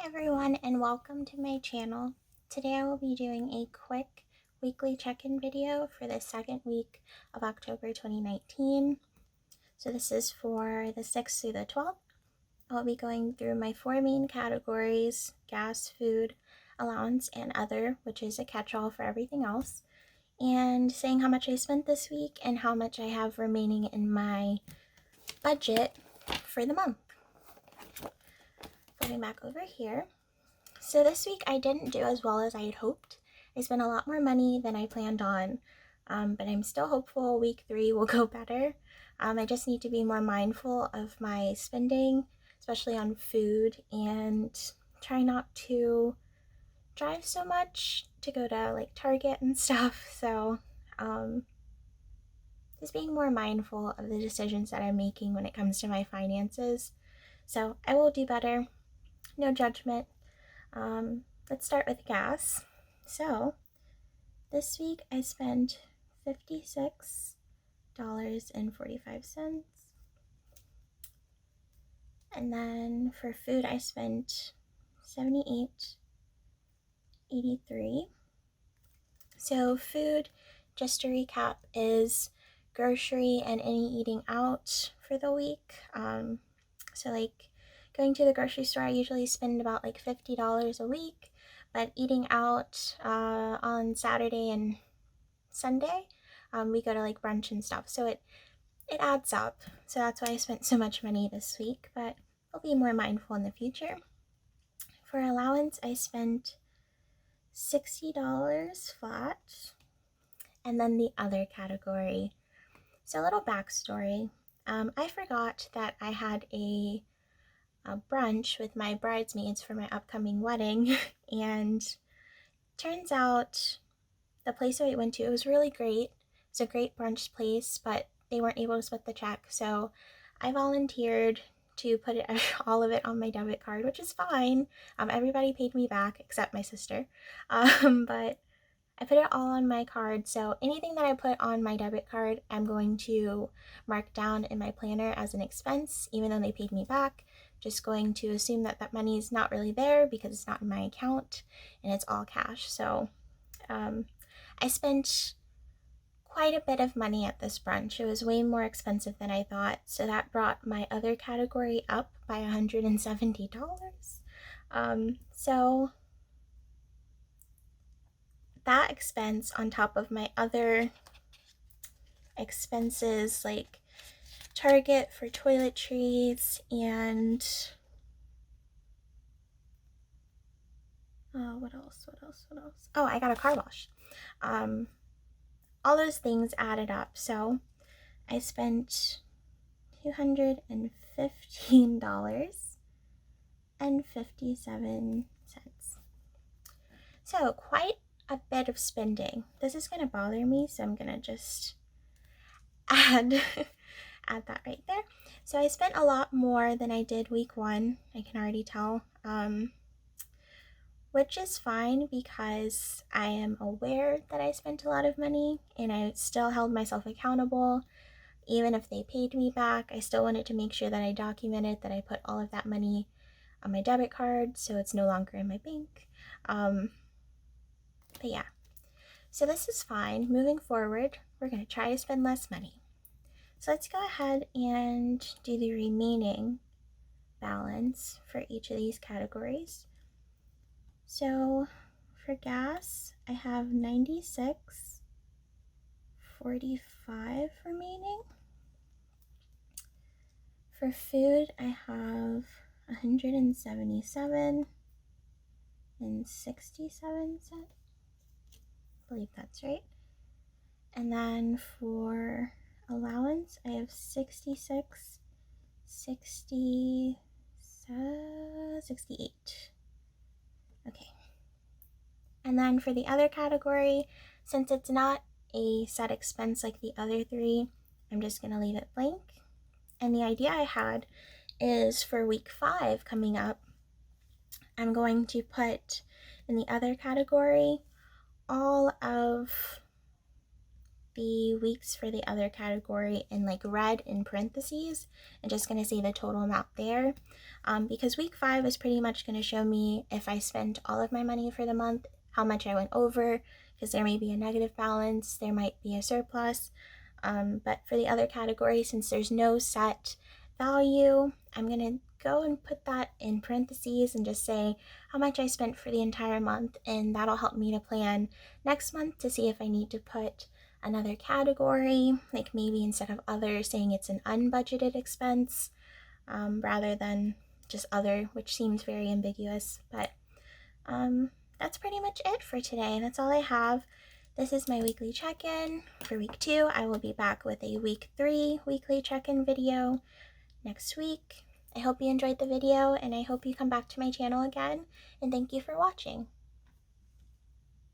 everyone, and welcome to my channel. Today I will be doing a quick weekly check-in video for the second week of October 2019. So this is for the 6th through the 12th. I'll be going through my 4 main categories: gas, food, allowance, and other, which is a catch-all for everything else, and saying how much I spent this week and how much I have remaining in my budget for the month. Going back over here. So this week I didn't do as well as I had hoped. I spent a lot more money than I planned on, but I'm still hopeful week 3 will go better. I just need to be more mindful of my spending, especially on food, and try not to drive so much to go to like Target and stuff. So just being more mindful of the decisions that I'm making when it comes to my finances. So I will do better. No judgment. Let's start with gas. So this week I spent $56.45. And then for food I spent $78.83. So food, just to recap, is grocery and any eating out for the week. So like going to the grocery store, I usually spend about like $50 a week, but eating out on Saturday and Sunday, we go to like brunch and stuff, so it adds up. So that's why I spent so much money this week, but I'll be more mindful in the future. For allowance, I spent $60 flat, and then the other category. So a little backstory. I forgot that I had a brunch with my bridesmaids for my upcoming wedding, and turns out the place that we went to, it was really great. It's a great brunch place, but they weren't able to split the check, so I volunteered to put all of it on my debit card, which is fine. Everybody paid me back except my sister, but I put it all on my card, so anything that I put on my debit card, I'm going to mark down in my planner as an expense, even though they paid me back. Just going to assume that that money is not really there because it's not in my account and it's all cash. So I spent quite a bit of money at this brunch. It was way more expensive than I thought, so that brought my other category up by $170. So that expense on top of my other expenses like Target for toiletries and what else? Oh, I got a car wash. All those things added up, so I spent $215.57. So quite a bit of spending. This is gonna bother me, so I'm gonna just add that right there. So I spent a lot more than I did week 1, I can already tell, which is fine because I am aware that I spent a lot of money and I still held myself accountable. Even if they paid me back, I still wanted to make sure that I documented that I put all of that money on my debit card so it's no longer in my bank. But yeah, so this is fine. Moving forward, we're going to try to spend less money. So let's go ahead and do the remaining balance for each of these categories. So for gas, I have $96.45 remaining. For food, I have $177.67. I believe that's right. And then for allowance, I have $66.68. Okay. And then for the other category, since it's not a set expense like the other 3, I'm just going to leave it blank. And the idea I had is for week 5 coming up, I'm going to put in the other category all of the weeks for the other category in like red in parentheses, and just going to say the total amount there. because week 5 is pretty much going to show me if I spent all of my money for the month, how much I went over, because there may be a negative balance, there might be a surplus. But for the other category, since there's no set value, I'm going to go and put that in parentheses and just say how much I spent for the entire month, and that'll help me to plan next month to see if I need to put another category, like maybe instead of other, saying it's an unbudgeted expense, rather than just other, which seems very ambiguous. But that's pretty much it for today. That's all I have. This is my weekly check-in for week 2. I will be back with a week 3 weekly check-in video next week. I hope you enjoyed the video, and I hope you come back to my channel again, and thank you for watching.